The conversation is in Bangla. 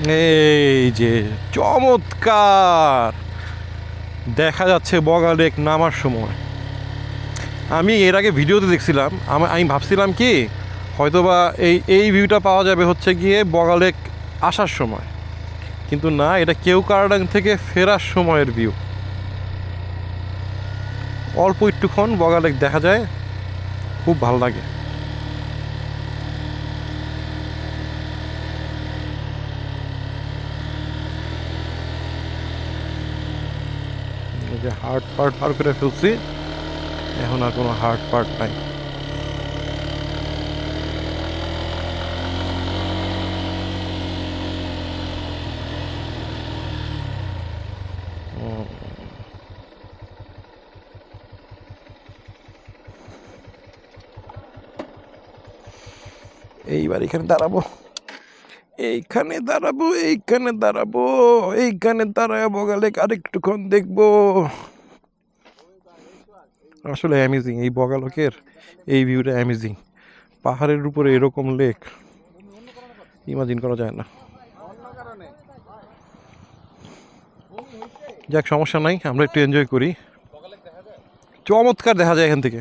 এই যে চমৎকার দেখা যাচ্ছে বগা লেক নামার সময়। আমি এর আগে ভিডিওতে দেখছিলাম, আমি ভাবছিলাম কি হয়তোবা এই ভিউটা পাওয়া যাবে হচ্ছে গিয়ে বগা লেক আসার সময়, কিন্তু না, এটা কেওক্রাডাং থেকে ফেরার সময়ের ভিউ। অল্প একটুক্ষণ বগা লেক দেখা যায়, খুব ভালো লাগে। এই যে হার্ড পার্ট পার করে ফেলছি, এখন আর কোনো হার্ড পার্ট নাই। এইবার এখানে দাঁড়াবো, এইখানে দাঁড়ায় বগা লেক আরেকটুক্ষণ দেখবো। আসলে অ্যামেজিং এই বগা লেকের এই ভিউটা অ্যামেজিং। পাহাড়ের উপরে এরকম লেক ইমাজিন করা যায় না। যাক, সমস্যা নাই, আমরা একটু এনজয় করি। চমৎকার দেখা যায় এখান থেকে।